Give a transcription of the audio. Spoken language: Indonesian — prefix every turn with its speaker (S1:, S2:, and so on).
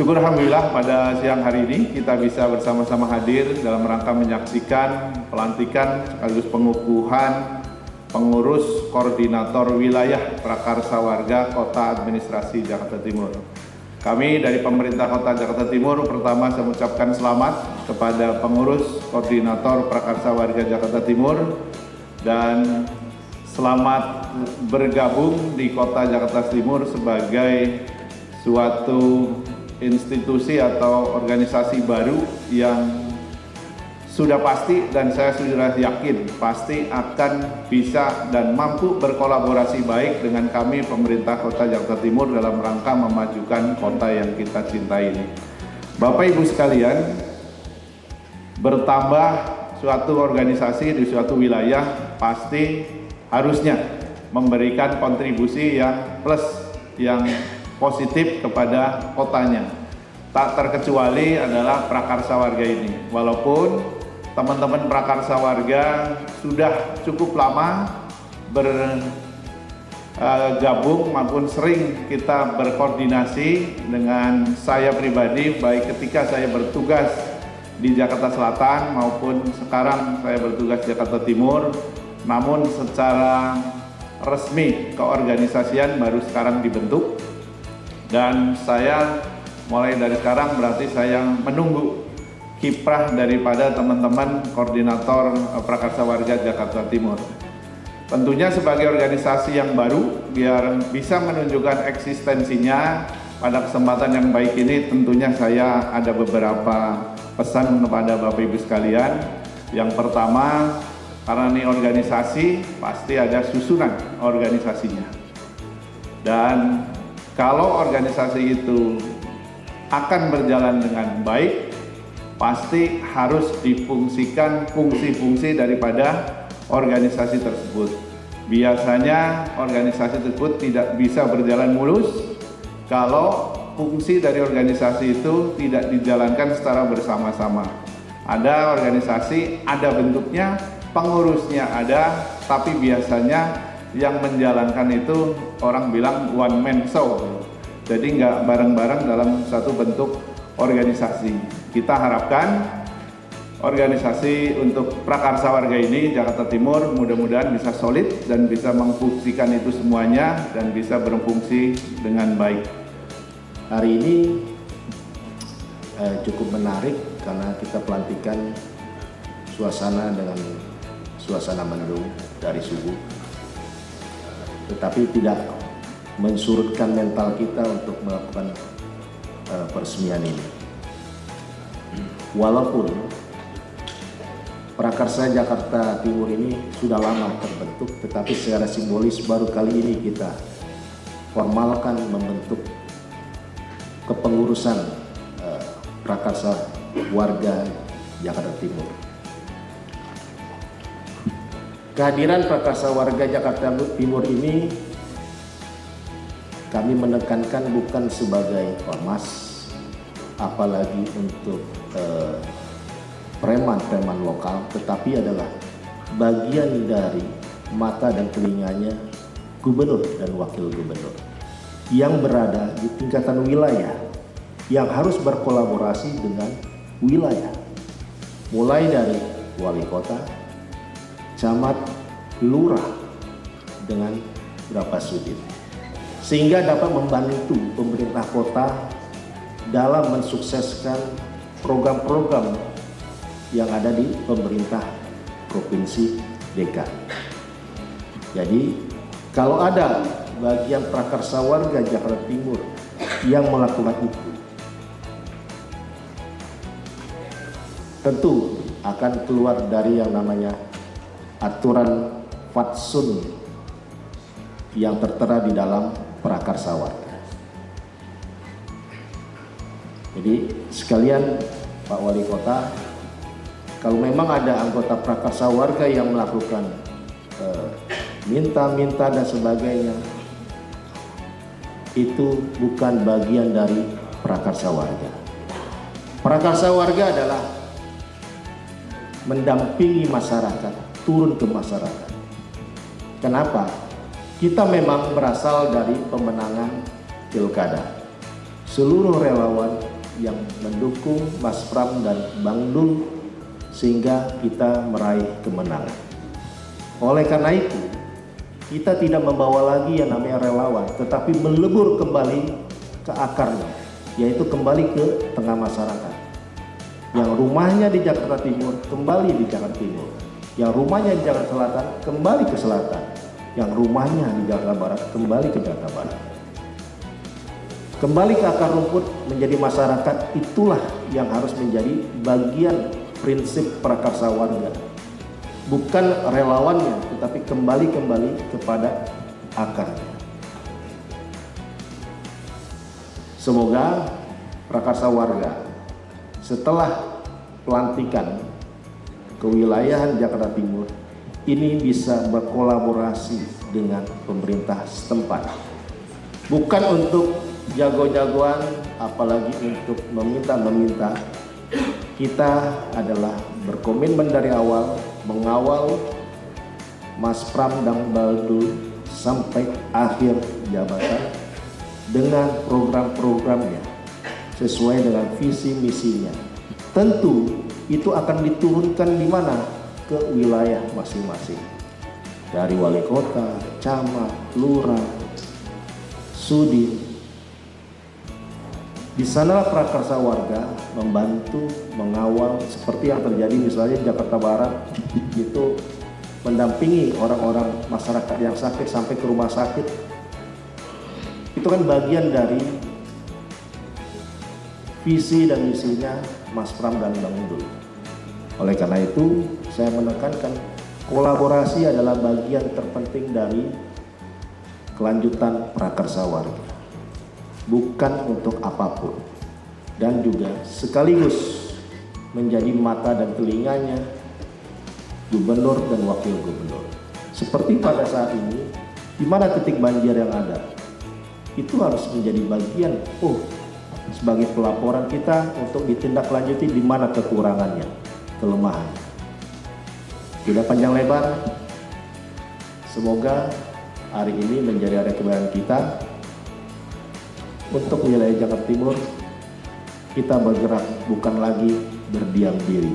S1: Syukur alhamdulillah pada siang hari ini kita bisa bersama-sama hadir dalam rangka menyaksikan pelantikan sekaligus pengukuhan pengurus koordinator wilayah Prakarsa Warga Kota Administrasi Jakarta Timur. Kami dari pemerintah Kota Jakarta Timur pertama saya mengucapkan selamat kepada pengurus koordinator Prakarsa Warga Jakarta Timur dan selamat bergabung di Kota Jakarta Timur sebagai suatu institusi atau organisasi baru yang sudah pasti dan saya sudah yakin pasti akan bisa dan mampu berkolaborasi baik dengan kami pemerintah Kota Jakarta Timur dalam rangka memajukan kota yang kita cintai ini. Bapak Ibu sekalian, bertambah suatu organisasi di suatu wilayah pasti harusnya memberikan kontribusi yang plus, yang positif kepada kotanya. Tak terkecuali adalah Prakarsa Warga ini. Walaupun teman-teman Prakarsa Warga sudah cukup lama bergabung maupun sering kita berkoordinasi dengan saya pribadi, baik ketika saya bertugas di Jakarta Selatan maupun sekarang saya bertugas di Jakarta Timur, namun secara resmi keorganisasian baru sekarang dibentuk. Dan saya mulai dari sekarang berarti saya menunggu kiprah daripada teman-teman koordinator Prakarsa Warga Jakarta Timur. Tentunya sebagai organisasi yang baru, biar bisa menunjukkan eksistensinya pada kesempatan yang baik ini, tentunya saya ada beberapa pesan kepada Bapak Ibu sekalian. Yang pertama, karena ini organisasi, pasti ada susunan organisasinya. Dan kalau organisasi itu akan berjalan dengan baik, pasti harus difungsikan fungsi-fungsi daripada organisasi tersebut. Biasanya organisasi tersebut tidak bisa berjalan mulus kalau fungsi dari organisasi itu tidak dijalankan secara bersama-sama. Ada organisasi, ada bentuknya, pengurusnya ada, tapi biasanya yang menjalankan itu orang bilang one man show, jadi nggak bareng-bareng dalam satu bentuk organisasi. Kita harapkan organisasi untuk Prakarsa Warga ini Jakarta Timur mudah-mudahan bisa solid dan bisa memfungsikan itu semuanya dan bisa berfungsi dengan baik.
S2: Hari ini cukup menarik karena kita pelantikan suasana dengan suasana mendung dari subuh, tetapi tidak mensurutkan mental kita untuk melakukan peresmian ini. Walaupun Prakarsa Jakarta Timur ini sudah lama terbentuk, tetapi secara simbolis baru kali ini kita formalkan membentuk kepengurusan Prakarsa Warga Jakarta Timur. Kehadiran Prakarsa Warga Jakarta Timur ini kami menekankan bukan sebagai ormas, apalagi untuk preman-preman lokal, tetapi adalah bagian dari mata dan telinganya gubernur dan wakil gubernur yang berada di tingkatan wilayah yang harus berkolaborasi dengan wilayah, mulai dari wali kota, camat, lurah, dengan beberapa sudin, sehingga dapat membantu pemerintah kota dalam mensukseskan program-program yang ada di pemerintah Provinsi DKI. Jadi kalau ada bagian Prakarsa Warga Jakarta Timur yang melakukan itu, tentu akan keluar dari yang namanya aturan fatsun yang tertera di dalam Prakarsa Warga. Jadi sekalian Pak Wali Kota, kalau memang ada anggota Prakarsa Warga yang melakukan minta-minta dan sebagainya, itu bukan bagian dari Prakarsa Warga. Prakarsa Warga adalah mendampingi masyarakat, turun ke masyarakat. Kenapa? Kita memang berasal dari pemenangan pilkada. Seluruh relawan yang mendukung Mas Pram dan Bang Dul sehingga kita meraih kemenangan. Oleh karena itu, kita tidak membawa lagi yang namanya relawan, tetapi melebur kembali ke akarnya, yaitu kembali ke tengah masyarakat. Yang rumahnya di Jakarta Timur, kembali di Jakarta Timur. Yang rumahnya di Jakarta Selatan, kembali ke Selatan. Yang rumahnya di Jakarta Barat, kembali ke Jakarta Barat. Kembali ke akar rumput menjadi masyarakat, itulah yang harus menjadi bagian prinsip prakarsa warga. Bukan relawannya, tetapi kembali kepada akarnya. Semoga prakarsa warga setelah pelantikan kewilayahan Jakarta Timur ini bisa berkolaborasi dengan pemerintah setempat. Bukan untuk jago-jagoan, apalagi untuk meminta-meminta. Kita adalah berkomitmen dari awal mengawal Mas Pram dan Bang Dul sampai akhir jabatan dengan program-programnya sesuai dengan visi misinya. Tentu itu akan diturunkan di mana? Ke wilayah masing-masing. Dari wali kota, camat, lurah, sudin. Di sanalah prakarsa warga membantu mengawal seperti yang terjadi misalnya di Jakarta Barat itu mendampingi orang-orang masyarakat yang sakit sampai ke rumah sakit. Itu kan bagian dari visi dan misinya Mas Pram dan Bang Dul. Oleh karena itu, saya menekankan kolaborasi adalah bagian terpenting dari kelanjutan prakarsa warga. Bukan untuk apapun. Dan juga sekaligus menjadi mata dan telinganya gubernur dan wakil gubernur. Seperti pada saat ini, di mana titik banjir yang ada, itu harus menjadi bagian sebagai pelaporan kita untuk ditindaklanjuti di mana kekurangannya, kelemahan. Tidak panjang lebar, semoga hari ini menjadi hari kemenangan kita. Untuk wilayah Jakarta Timur, kita bergerak bukan lagi berdiam diri.